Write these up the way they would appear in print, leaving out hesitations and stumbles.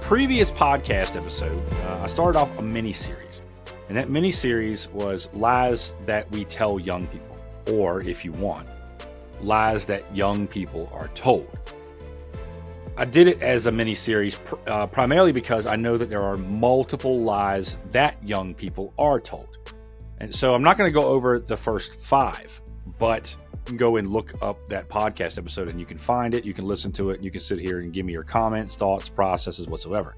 previous podcast episode, I started off a mini-series. And that mini-series was lies that we tell young people. Or, if you want, lies that young people are told. I did it as a mini-series primarily because I know that there are multiple lies that young people are told. And so I'm not going to go over the first 5, but you can go and look up that podcast episode and you can find it, you can listen to it, and you can sit here and give me your comments, thoughts, processes, whatsoever.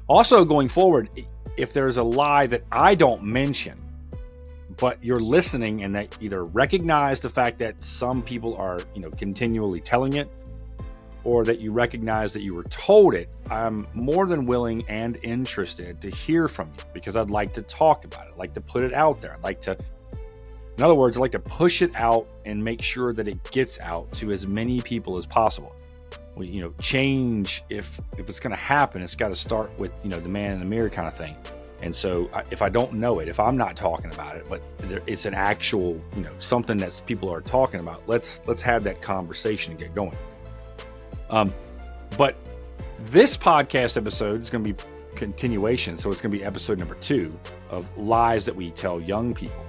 Also, going forward, if there's a lie that I don't mention, but you're listening and that either recognize the fact that some people are, continually telling it, or that you recognize that you were told it, I'm more than willing and interested to hear from you because I'd like to talk about it. I'd like to put it out there. In other words, I'd like to push it out and make sure that it gets out to as many people as possible. Change, if it's going to happen, it's got to start with, the man in the mirror kind of thing. And so if I don't know it, if I'm not talking about it, but it's an actual, something that people are talking about, let's have that conversation and get going. But this podcast episode is going to be continuation. So it's going to be episode number 2 of lies that we tell young people.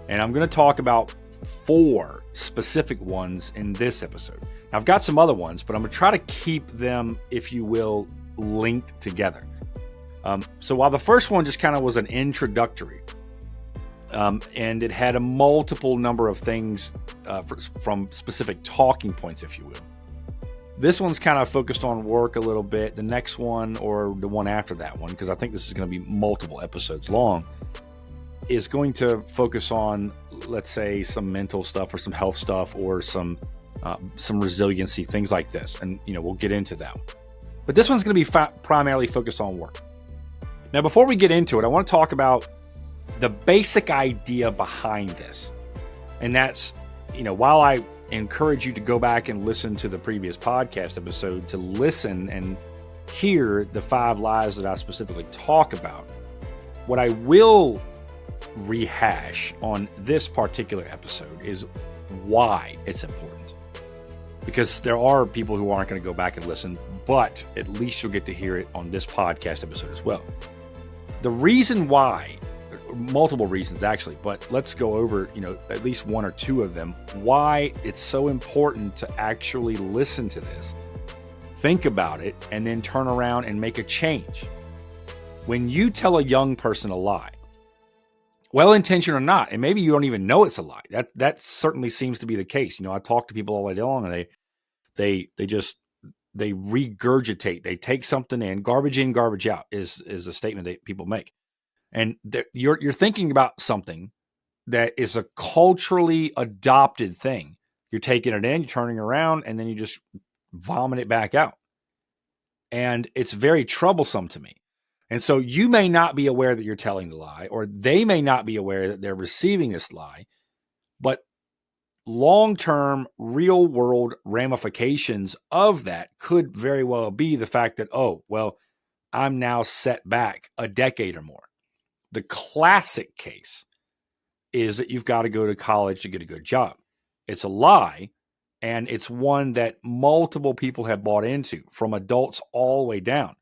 And I'm going to talk about 4 specific ones in this episode. Now, I've got some other ones, but I'm going to try to keep them, if you will, linked together. So while the first one just kind of was an introductory, and it had a multiple number of things from specific talking points, if you will. This one's kind of focused on work a little bit. The next one, or the one after that one, because I think this is going to be multiple episodes long, is going to focus on, let's say, some mental stuff or some health stuff or some resiliency, things like this. And, we'll get into that one. But this one's going to be primarily focused on work. Now, before we get into it, I want to talk about the basic idea behind this. And that's, while I encourage you to go back and listen to the previous podcast episode to listen and hear the 5 lies that I specifically talk about, what I will rehash on this particular episode is why it's important. Because there are people who aren't going to go back and listen, but at least you'll get to hear it on this podcast episode as well. The reason why, multiple reasons actually, but let's go over, at least 1 or 2 of them, why it's so important to actually listen to this, think about it, and then turn around and make a change. When you tell a young person a lie, well-intentioned or not, and maybe you don't even know it's a lie. That certainly seems to be the case. I talk to people all day long, and they regurgitate. They take something in, garbage out is a statement that people make. And you're thinking about something that is a culturally adopted thing. You're taking it in, you're turning around, and then you just vomit it back out. And it's very troublesome to me. And so you may not be aware that you're telling the lie, or they may not be aware that they're receiving this lie, but long-term, real-world ramifications of that could very well be the fact that, I'm now set back a decade or more. The classic case is that you've got to go to college to get a good job. It's a lie, and it's one that multiple people have bought into, from adults all the way down.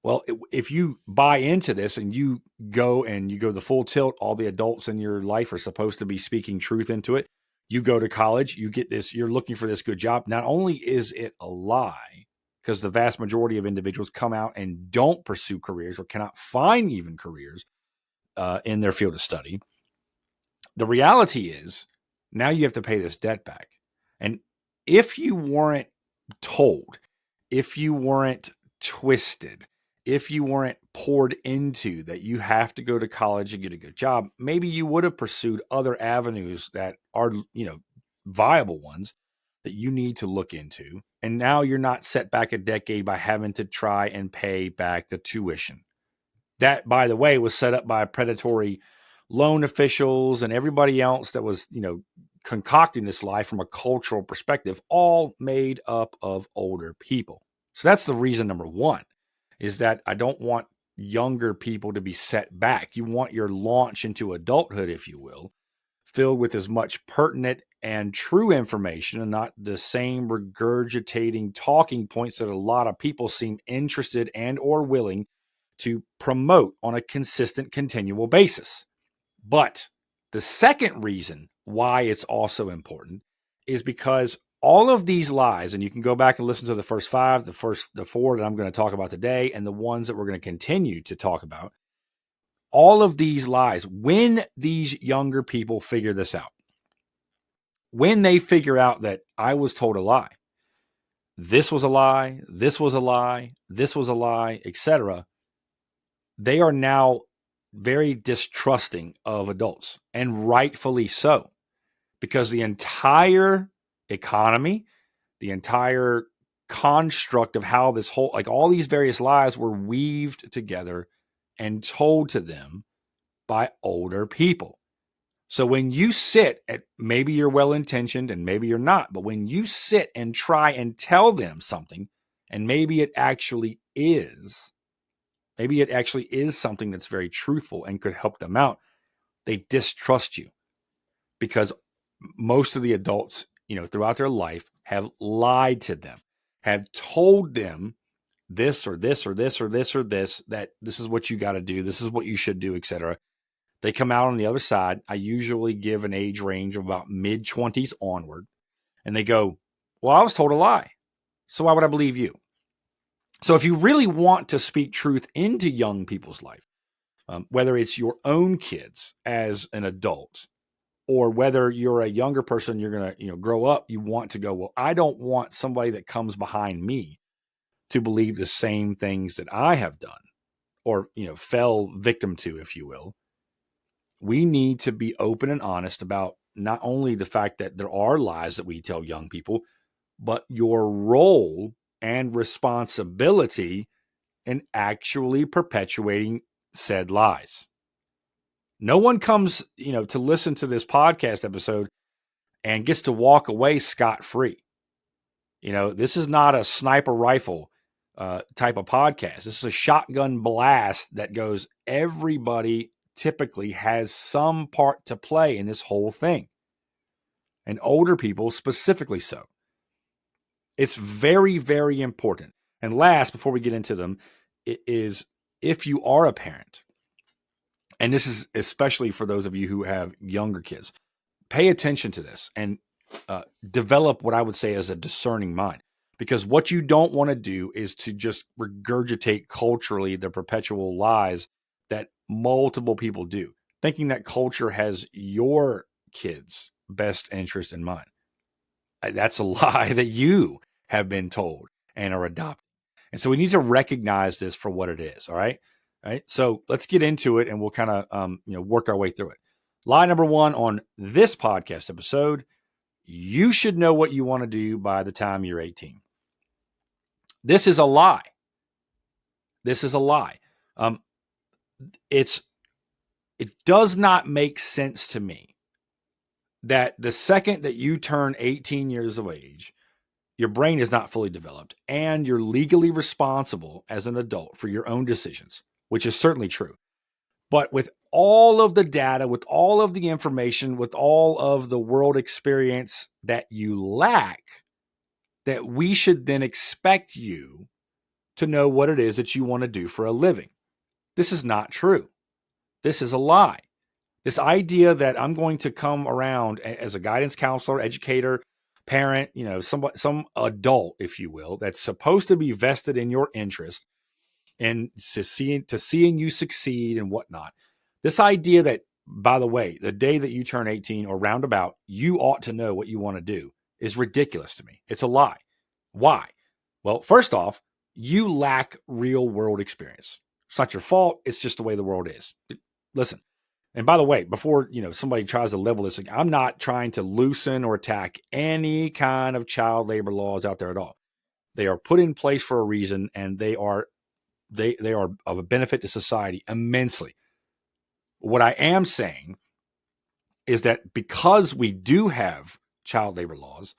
Well, if you buy into this and you go the full tilt, all the adults in your life are supposed to be speaking truth into it. You go to college, you get this, you're looking for this good job. Not only is it a lie, because the vast majority of individuals come out and don't pursue careers or cannot find even careers in their field of study. The reality is now you have to pay this debt back. And if you weren't told, if you weren't twisted, if you weren't poured into that you have to go to college and get a good job, maybe you would have pursued other avenues that are, viable ones that you need to look into. And now you're not set back a decade by having to try and pay back the tuition. That, by the way, was set up by predatory loan officials and everybody else that was, concocting this lie from a cultural perspective, all made up of older people. So that's the reason number 1, is that I don't want younger people to be set back. You want your launch into adulthood, if you will, filled with as much pertinent and true information, and not the same regurgitating talking points that a lot of people seem interested and or willing to promote on a consistent, continual basis. But the second reason why it's also important is because all of these lies, and you can go back and listen to the first 5, the four that I'm going to talk about today, and the ones that we're going to continue to talk about, all of these lies, when these younger people figure this out, when they figure out that I was told a lie, this was a lie, this was a lie, this was a lie, etc., they are now very distrusting of adults, and rightfully so, because the entire economy, the entire construct of how this whole, like all these various lies were weaved together and told to them by older people. So when you sit at, maybe you're well-intentioned and maybe you're not, but when you sit and try and tell them something, and maybe it actually is something that's very truthful and could help them out, they distrust you, because most of the adults, throughout their life have lied to them, have told them this or this or this or this or this, that this is what you got to do, this is what you should do, etc. They come out on the other side. I usually give an age range of about mid-20s onward, and they go, well, I was told a lie, so why would I believe you? So if you really want to speak truth into young people's life, whether it's your own kids as an adult, or whether you're a younger person, you're going to grow up, you want to go, well, I don't want somebody that comes behind me to believe the same things that I have done, or fell victim to, if you will. We need to be open and honest about not only the fact that there are lies that we tell young people, but your role and responsibility in actually perpetuating said lies. No one comes, to listen to this podcast episode and gets to walk away scot-free. This is not a sniper rifle type of podcast. This is a shotgun blast that goes, everybody typically has some part to play in this whole thing. And older people specifically so. It's very, very important. And last, before we get into them, it is, if you are a parent, and this is especially for those of you who have younger kids, pay attention to this and develop what I would say as a discerning mind. Because what you don't want to do is to just regurgitate culturally the perpetual lies that multiple people do, thinking that culture has your kids' best interest in mind. That's a lie that you have been told and are adopting. And so we need to recognize this for what it is. All right. All right. So let's get into it, and we'll kind of work our way through it. Lie number 1 on this podcast episode: you should know what you want to do by the time you're 18. This is a lie. This is a lie. It does not make sense to me that the second that you turn 18 years of age, your brain is not fully developed, and you're legally responsible as an adult for your own decisions, which is certainly true. But with all of the data, with all of the information, with all of the world experience that you lack, that we should then expect you to know what it is that you want to do for a living. This is not true. This is a lie. This idea that I'm going to come around as a guidance counselor, educator, parent, some adult, if you will, that's supposed to be vested in your interest and to seeing you succeed and whatnot. This idea that, by the way, the day that you turn 18 or roundabout, you ought to know what you want to do is ridiculous to me. It's a lie. Why? Well, first off, you lack real world experience. It's not your fault. It's just the way the world is. Listen. And by the way, before somebody tries to level this, I'm not trying to loosen or attack any kind of child labor laws out there at all. They are put in place for a reason, and they are of a benefit to society immensely. What I am saying is that because we do have child labor laws,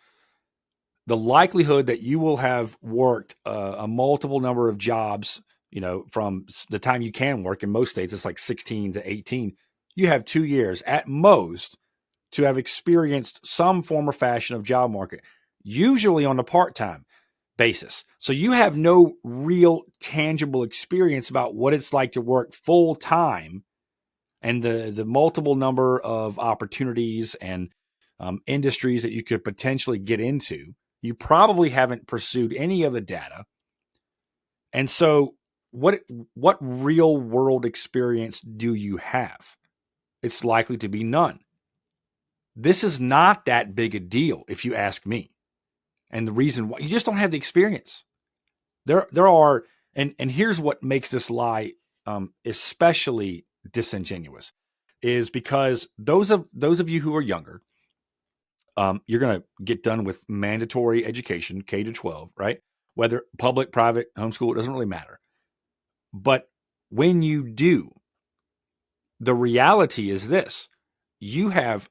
the likelihood that you will have worked a multiple number of jobs, from the time you can work, in most states, it's like 16 to 18. You have 2 years at most to have experienced some form or fashion of job market, usually on a part-time basis. So you have no real tangible experience about what it's like to work full-time and the multiple number of opportunities and industries that you could potentially get into. You probably haven't pursued any of the data. And so what real world experience do you have? It's likely to be none. This is not that big a deal, if you ask me. And the reason why, you just don't have the experience. There are, and here's what makes this lie especially disingenuous, is because those of you who are younger, you're going to get done with mandatory education, K to 12, right? Whether public, private, homeschool, it doesn't really matter. But when you do, the reality is this: you have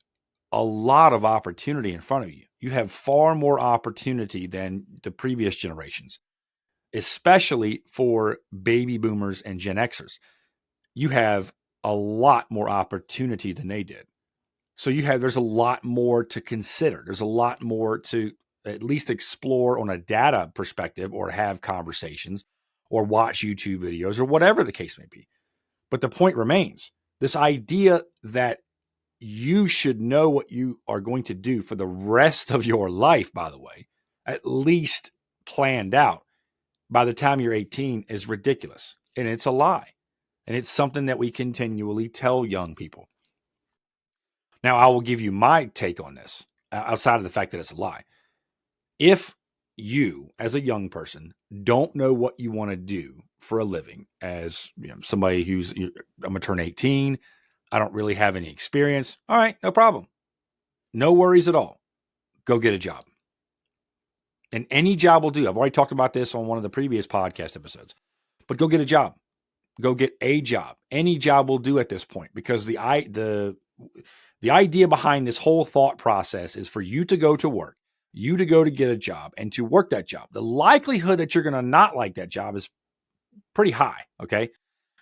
a lot of opportunity in front of you. You have far more opportunity than the previous generations, especially for baby boomers and Gen Xers. You have a lot more opportunity than they did. So there's a lot more to consider. There's a lot more to at least explore on a data perspective, or have conversations, or watch YouTube videos, or whatever the case may be. But the point remains, this idea that you should know what you are going to do for the rest of your life, by the way, at least planned out by the time you're 18, is ridiculous. And it's a lie. And it's something that we continually tell young people. Now, I will give you my take on this, outside of the fact that it's a lie. If you, as a young person, don't know what you want to do for a living, as somebody I'm going to turn 18, I don't really have any experience. All right, no problem. No worries at all. Go get a job. And any job will do. I've already talked about this on one of the previous podcast episodes. But go get a job. Go get a job. Any job will do at this point, because the idea behind this whole thought process is for you to go to work, you to go to get a job, and to work that job. The likelihood that you're going to not like that job is pretty high, okay?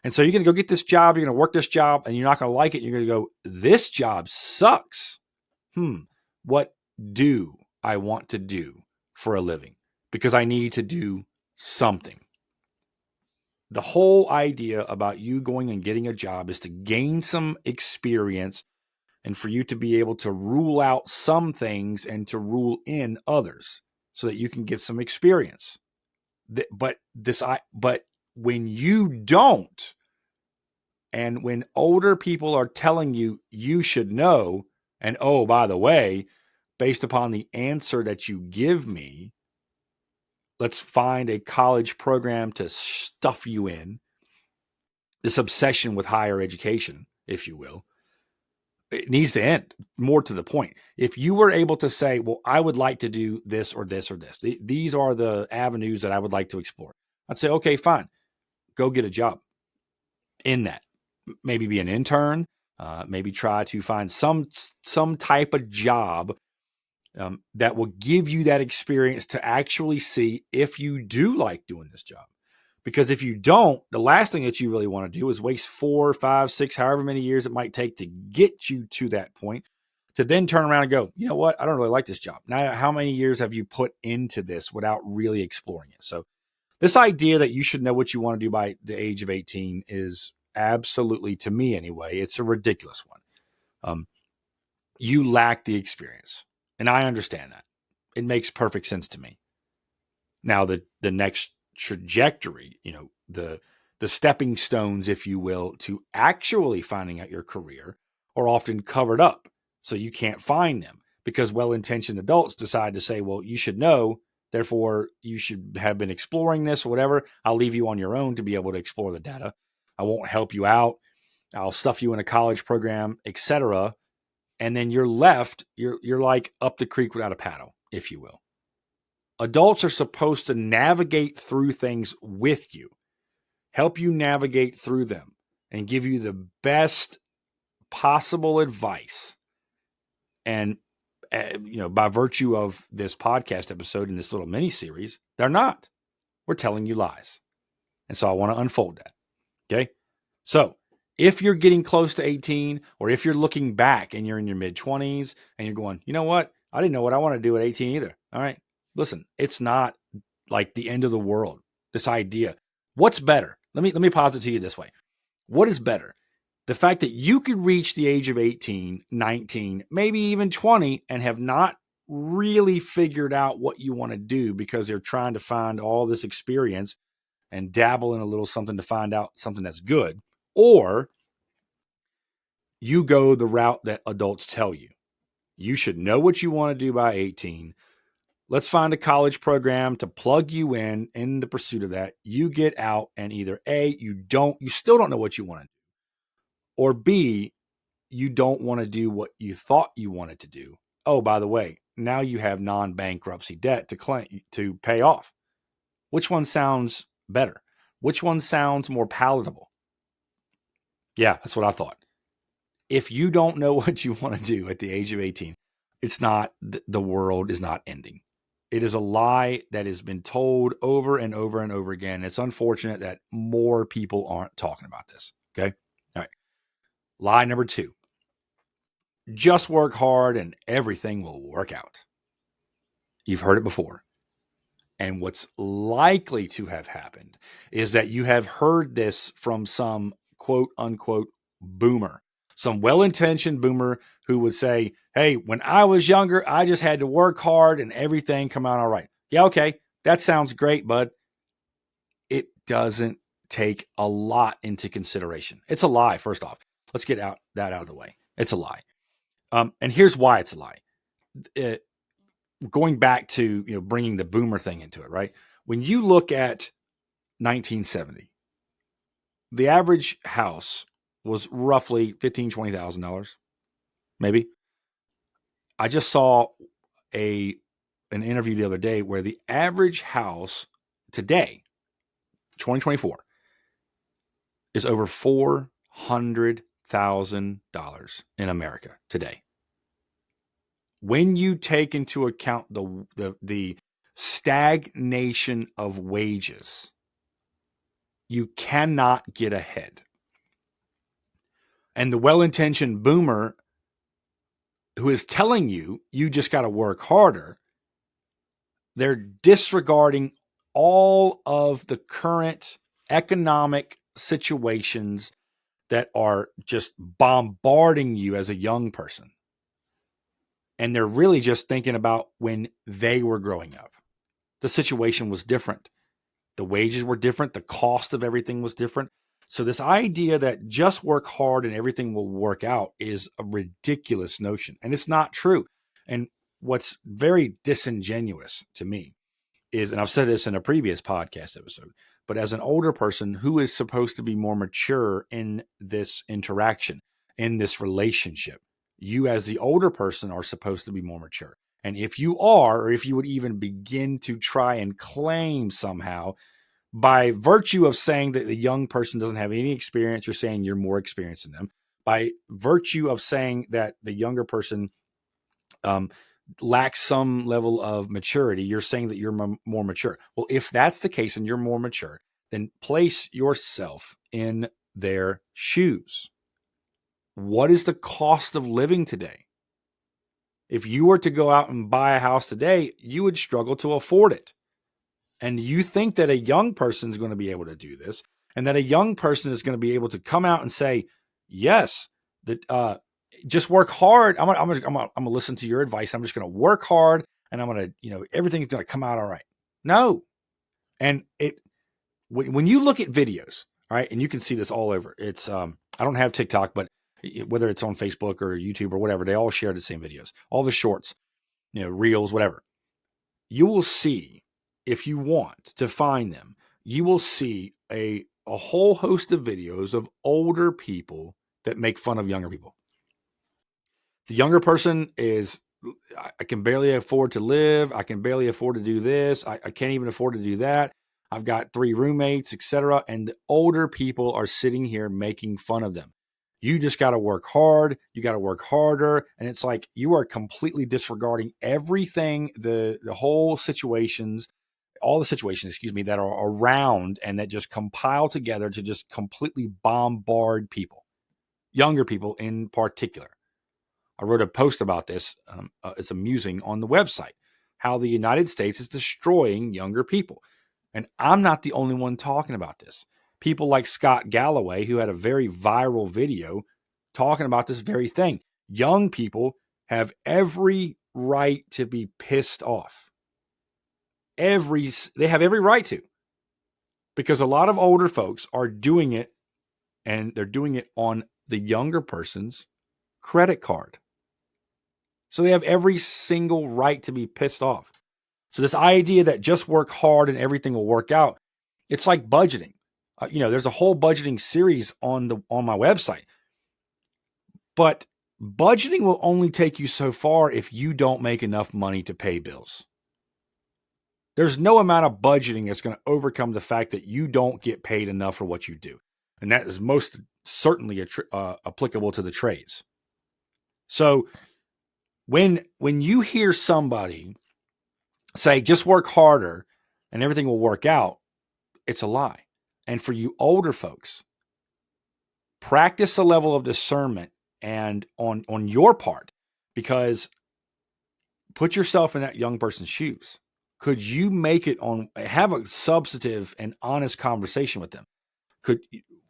And so you're going to go get this job, you're going to work this job, and you're not going to like it. You're going to go, this job sucks. What do I want to do for a living? Because I need to do something. The whole idea about you going and getting a job is to gain some experience, and for you to be able to rule out some things and to rule in others, so that you can get some experience. But when you don't, and when older people are telling you you should know, and oh, by the way, based upon the answer that you give me, let's find a college program to stuff you in. This obsession with higher education, if you will, it needs to end. More to the point, if you were able to say, well, I would like to do this or this or this, these are the avenues that I would like to explore, I'd say, okay, fine, go get a job in that. Maybe be an intern, maybe try to find some type of job that will give you that experience to actually see if you do like doing this job. Because if you don't, the last thing that you really want to do is waste 4, 5, 6, however many years it might take to get you to that point, to then turn around and go, you know what, I don't really like this job. Now, how many years have you put into this without really exploring it? So this idea that you should know what you want to do by the age of 18 is absolutely, to me anyway, it's a ridiculous one. You lack the experience. And I understand that. It makes perfect sense to me. Now, the next trajectory, the stepping stones, if you will, to actually finding out your career are often covered up. So you can't find them, because well-intentioned adults decide to say, well, you should know, therefore you should have been exploring this or whatever. I'll leave you on your own to be able to explore the data. I won't help you out. I'll stuff you in a college program, etc. And then you're left, you're like up the creek without a paddle, if you will. Adults are supposed to navigate through things with you, help you navigate through them, and give you the best possible advice. And, by virtue of this podcast episode and this little mini series, they're not. We're telling you lies. And so I want to unfold that. Okay. So If you're getting close to 18, or if you're looking back and you're in your mid-20s and you're going, you know what? I didn't know what I want to do at 18 either. All right. Listen, it's not like the end of the world. This idea. What's better? Let me posit to you this way. What is better? The fact that you could reach the age of 18, 19, maybe even 20 and have not really figured out what you want to do because they're trying to find all this experience and dabble in a little something to find out something that's good, or you go the route that adults tell you. You should know what you want to do by 18. Let's find a college program to plug you in the pursuit of that. You get out and either A, you still don't know what you want to do, or B, you don't want to do what you thought you wanted to do. Oh, by the way, now you have non-bankruptcy debt to pay off. Which one sounds better? Which one sounds more palatable? Yeah, that's what I thought. If you don't know what you want to do at the age of 18, it's not, the world is not ending. It is a lie that has been told over and over and over again. It's unfortunate that more people aren't talking about this. Okay. All right. Lie number 2. Just work hard and everything will work out. You've heard it before. And what's likely to have happened is that you have heard this from some quote unquote boomer, some well-intentioned boomer who would say, hey, when I was younger, I just had to work hard and everything come out all right. Yeah, okay. That sounds great, bud. It doesn't take a lot into consideration. It's a lie, first off. Let's get that out of the way. It's a lie. And here's why it's a lie. Going back to bringing the boomer thing into it, right? When you look at 1970, the average house was roughly $15,000-$20,000, maybe. I just saw an interview the other day where the average house today, 2024, is over $400,000 in America today. When you take into account the stagnation of wages, you cannot get ahead. And the well-intentioned boomer who is telling you just got to work harder, they're disregarding all of the current economic situations that are just bombarding you as a young person. And they're really just thinking about when they were growing up. The situation was different. The wages were different. The cost of everything was different. So this idea that just work hard and everything will work out is a ridiculous notion. And it's not true. And what's very disingenuous to me is, and I've said this in a previous podcast episode, but as an older person who is supposed to be more mature in this interaction, in this relationship, you as the older person are supposed to be more mature. And if you are, or if you would even begin to try and claim somehow, by virtue of saying that the young person doesn't have any experience, you're saying you're more experienced than them. By virtue of saying that the younger person lacks some level of maturity, you're saying that you're more mature. Well, if that's the case and you're more mature, then place yourself in their shoes. What is the cost of living today? If you were to go out and buy a house today, you would struggle to afford it. And you think that a young person is going to be able to do this, and that a young person is going to be able to come out and say, yes, that just work hard. I'm gonna listen to your advice. I'm just going to work hard, and I'm going to, everything's going to come out all right. No. And when you look at videos, all right, and you can see this all over. It's I don't have TikTok, but whether it's on Facebook or YouTube or whatever, they all share the same videos, all the shorts, reels, whatever. You will see, if you want to find them, you will see a whole host of videos of older people that make fun of younger people. The younger person is, I can barely afford to live. I can barely afford to do this. I can't even afford to do that. I've got 3 roommates, etc. And the older people are sitting here making fun of them. You just got to work hard. You got to work harder. And it's like you are completely disregarding everything, the whole situations, all the situations, that are around and that just compile together to just completely bombard people. younger people in particular. I wrote a post about this. It's amusing on the website, how the United States is destroying younger people. And I'm not the only one talking about this. People like Scott Galloway, who had a very viral video talking about this very thing. Young people have every right to be pissed off. They have every right to. Because a lot of older folks are doing it, and they're doing it on the younger person's credit card. So they have every single right to be pissed off. So this idea that just work hard and everything will work out, it's like budgeting. There's a whole budgeting series on my website. But budgeting will only take you so far if you don't make enough money to pay bills. There's no amount of budgeting that's going to overcome the fact that you don't get paid enough for what you do. And that is most certainly applicable to the trades. So when you hear somebody say, just work harder and everything will work out, it's a lie. And for you older folks, practice a level of discernment and on your part, because put yourself in that young person's shoes. Could you make it have a substantive and honest conversation with them?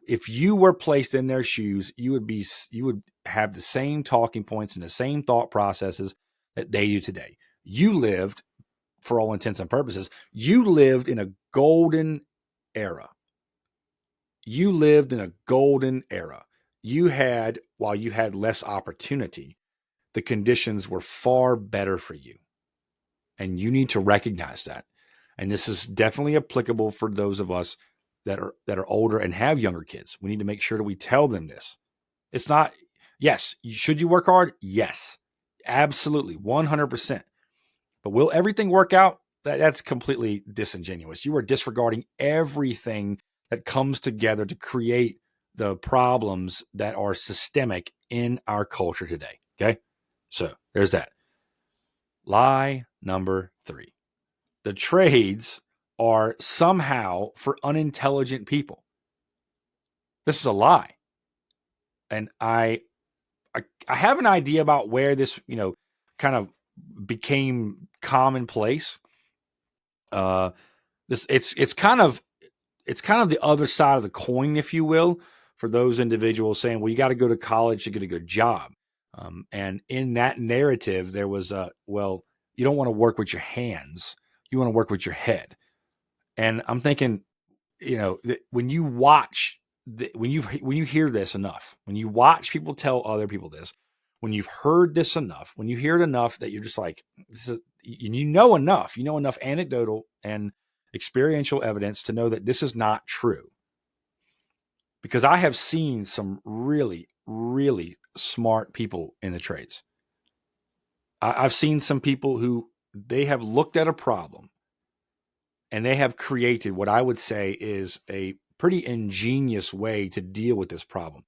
If you were placed in their shoes, you would have the same talking points and the same thought processes that they do today. You lived, for all intents and purposes, you lived in a golden era. While you had less opportunity, the conditions were far better for you. And you need to recognize that. And this is definitely applicable for those of us that are older and have younger kids. We need to make sure that we tell them this. It's not, yes, should you work hard? Yes, absolutely, 100%. But will everything work out? That's completely disingenuous. You are disregarding everything that comes together to create the problems that are systemic in our culture today. Okay? So there's that. Lie number 3. The trades are somehow for unintelligent people. This is a lie. And I have an idea about where this, kind of became commonplace. It's kind of the other side of the coin, if you will, for those individuals saying, well, you got to go to college to get a good job. And in that narrative, there was you don't want to work with your hands. You want to work with your head. And I'm thinking, when you watch, when you hear this enough, when you watch people tell other people this, when you've heard this enough, when you hear it enough that you're just like, you know enough anecdotal and experiential evidence to know that this is not true. Because I have seen some really, really smart people in the trades. I've seen some people who they have looked at a problem and they have created what I would say is a pretty ingenious way to deal with this problem.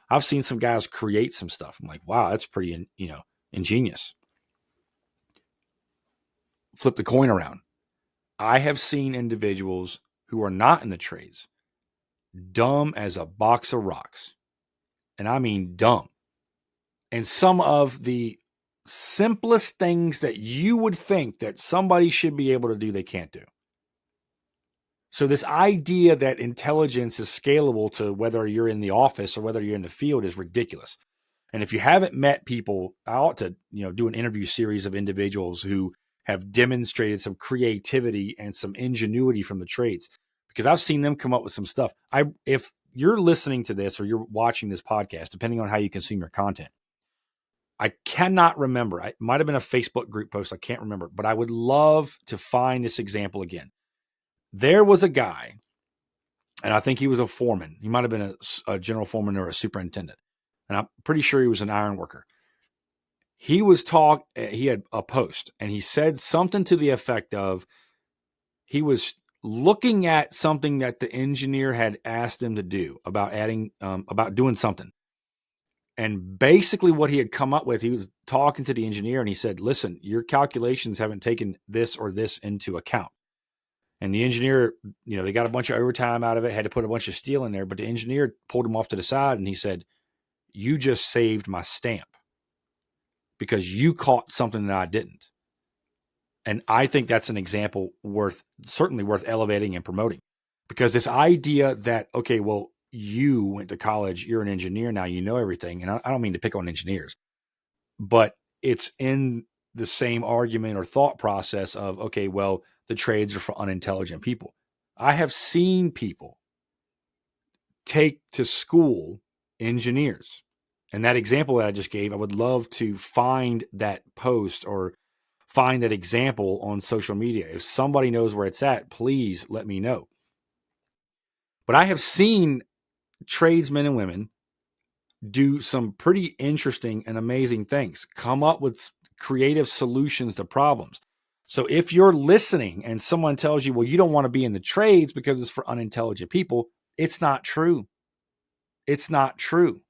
I've seen some guys create some stuff. I'm like, wow, that's pretty, ingenious. Flip the coin around. I have seen individuals who are not in the trades dumb as a box of rocks. And I mean dumb. And some of the simplest things that you would think that somebody should be able to do, they can't do. So this idea that intelligence is scalable to whether you're in the office or whether you're in the field is ridiculous. And if you haven't met people, I ought to, do an interview series of individuals who have demonstrated some creativity and some ingenuity from the trades, because I've seen them come up with some stuff. If you're listening to this or you're watching this podcast, depending on how you consume your content, I cannot remember. It might have been a Facebook group post. I can't remember, but I would love to find this example again. There was a guy, and I think he was a foreman. He might have been a general foreman or a superintendent. And I'm pretty sure he was an iron worker. He had a post, and he said something to the effect of, he was looking at something that the engineer had asked him to do about doing something. And basically what he had come up with, he was talking to the engineer and he said, listen, your calculations haven't taken this or this into account. And the engineer, they got a bunch of overtime out of it, had to put a bunch of steel in there, but the engineer pulled him off to the side and he said, you just saved my stamp because you caught something that I didn't. And I think that's an example certainly worth elevating and promoting, because this idea that, okay, well, you went to college, you're an engineer now, you know everything. And I don't mean to pick on engineers, but it's in the same argument or thought process of, okay, well, the trades are for unintelligent people. I have seen people take to school engineers. And that example that I just gave, I would love to find that post or find that example on social media. If somebody knows where it's at, please let me know. But I have seen tradesmen and women do some pretty interesting and amazing things, come up with creative solutions to problems. So if you're listening and someone tells you, well, you don't want to be in the trades because it's for unintelligent people, it's not true. It's not true.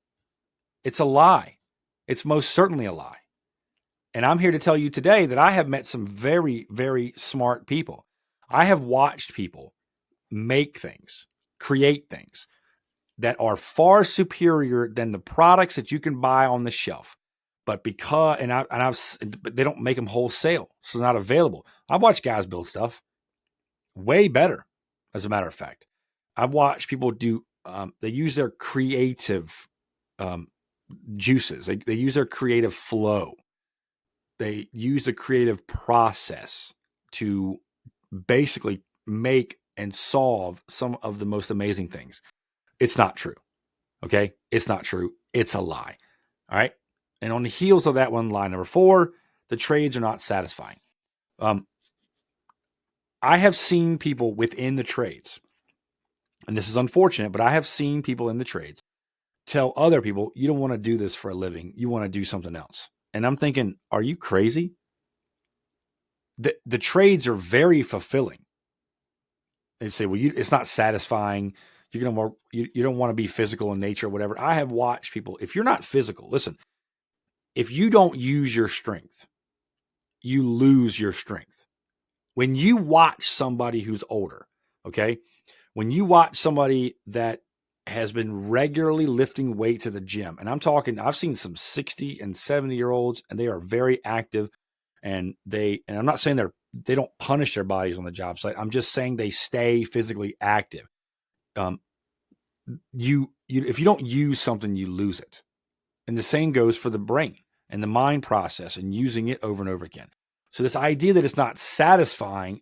It's a lie. It's most certainly a lie. And I'm here to tell you today that I have met some very, very smart people. I have watched people make things, create things that are far superior than the products that you can buy on the shelf. But because, but they don't make them wholesale, so they're not available. I've watched guys build stuff way better, as a matter of fact. I've watched people do, they use their creative juices. They use their creative flow. They use the creative process to basically make and solve some of the most amazing things. It's not true. Okay? It's not true. It's a lie. All right? And on the heels of that one, lie number 4, the trades are not satisfying. I have seen people within the trades, and this is unfortunate, but I have seen people in the trades tell other people, you don't want to do this for a living. You want to do something else. And I'm thinking, are you crazy? The trades are very fulfilling. They say, well, it's not satisfying. You're gonna work, you don't want to be physical in nature or whatever. I have watched people, if you're not physical, listen, if you don't use your strength, you lose your strength. When you watch somebody who's older, okay, when you watch somebody that has been regularly lifting weights at the gym, and I've seen some 60 and 70-year-olds, and they are very active, and I'm not saying they don't punish their bodies on the job site. I'm just saying they stay physically active. If you don't use something, you lose it. And the same goes for the brain and the mind process and using it over and over again. So this idea that it's not satisfying,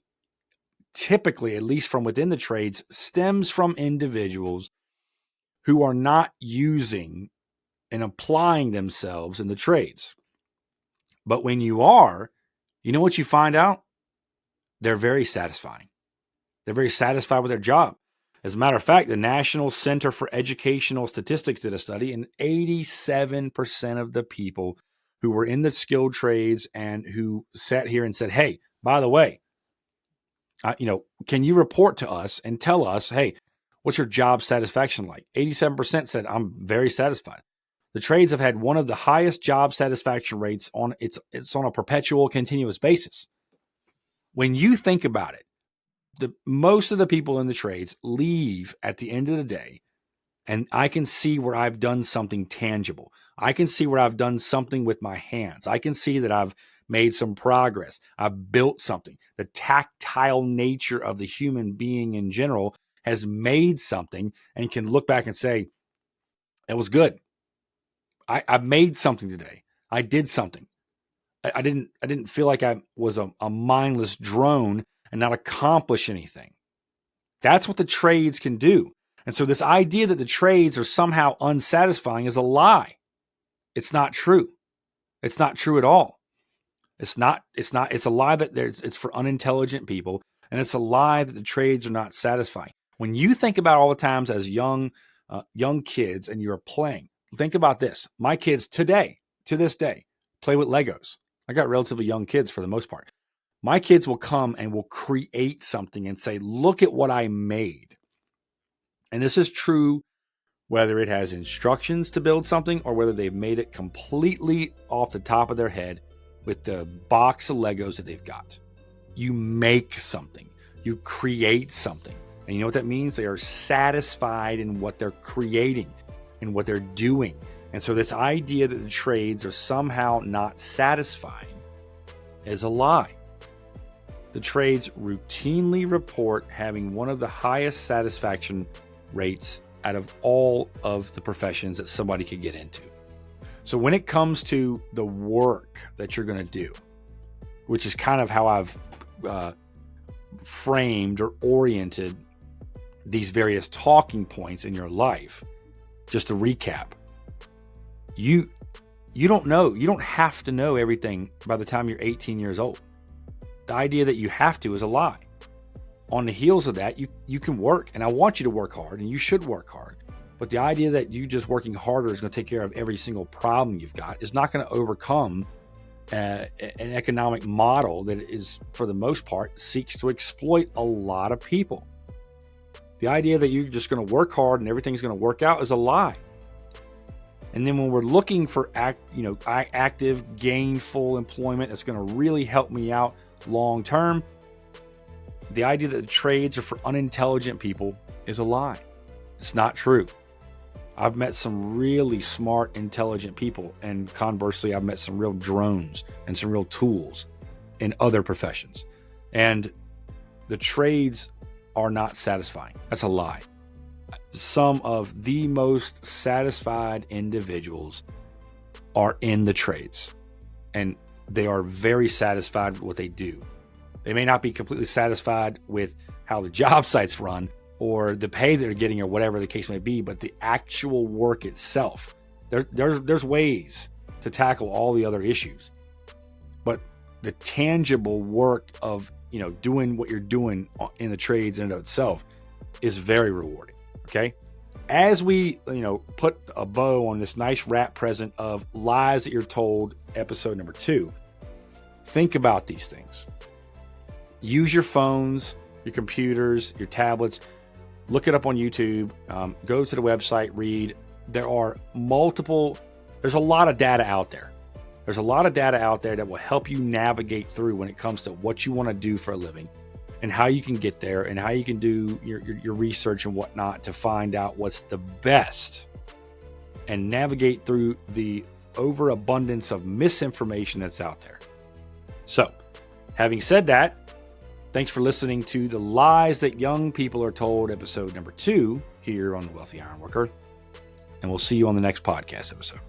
typically, at least from within the trades, stems from individuals who are not using and applying themselves in the trades. But when you are, you know what you find out? They're very satisfying. They're very satisfied with their job. As a matter of fact, the National Center for Educational Statistics did a study, and 87% of the people who were in the skilled trades and who sat here and said, hey, by the way, can you report to us and tell us, hey, what's your job satisfaction like? 87% said, I'm very satisfied. The trades have had one of the highest job satisfaction rates it's on a perpetual continuous basis. When you think about it, most of the people in the trades leave at the end of the day, and I can see where I've done something tangible. I can see where I've done something with my hands. I can see that I've made some progress. I've built something. The tactile nature of the human being in general has made something and can look back and say, it was good. I've made something today. I did something. I didn't feel like I was a mindless drone and not accomplish anything. That's what the trades can do. And so this idea that the trades are somehow unsatisfying is a lie. It's not true. It's not true at all. It's a lie that it's for unintelligent people, and it's a lie that the trades are not satisfying. When you think about all the times as young kids and you're playing, think about this. My kids to this day, play with Legos. I got relatively young kids for the most part. My kids will come and will create something and say, look at what I made. And this is true whether it has instructions to build something or whether they've made it completely off the top of their head with the box of Legos that they've got. You make something. You create something. And you know what that means? They are satisfied in what they're creating and what they're doing. And so this idea that the trades are somehow not satisfying is a lie. The trades routinely report having one of the highest satisfaction rates out of all of the professions that somebody could get into. So when it comes to the work that you're going to do, which is kind of how I've framed or oriented these various talking points in your life, just to recap, you don't know, you don't have to know everything by the time you're 18 years old. The idea that you have to is a lie. On the heels of that, you can work, and I want you to work hard, and you should work hard. But the idea that you just working harder is going to take care of every single problem you've got is not going to overcome an economic model that is, for the most part, seeks to exploit a lot of people. The idea that you're just going to work hard and everything's going to work out is a lie. And then when we're looking for active, gainful employment that's going to really help me out long term, the idea that the trades are for unintelligent people is a lie. It's not true. I've met some really smart, intelligent people, and conversely, I've met some real drones and some real tools in other professions. And the trades are not satisfying. That's a lie. Some of the most satisfied individuals are in the trades, and they are very satisfied with what they do. They may not be completely satisfied with how the job sites run or the pay they're getting or whatever the case may be, but the actual work itself, there's ways to tackle all the other issues. But the tangible work of doing what you're doing in the trades in and of itself is very rewarding. Okay, as we put a bow on this nice wrap present of lies that you're told, episode number 2, think about these things. Use your phones, your computers, your tablets. Look it up on YouTube. Go to the website, read. There's a lot of data out there. There's a lot of data out there that will help you navigate through when it comes to what you want to do for a living and how you can get there and how you can do your research and whatnot to find out what's the best and navigate through the overabundance of misinformation that's out there. So, having said that, thanks for listening to The Lies That Young People Are Told, episode number 2 here on The Wealthy Ironworker. And we'll see you on the next podcast episode.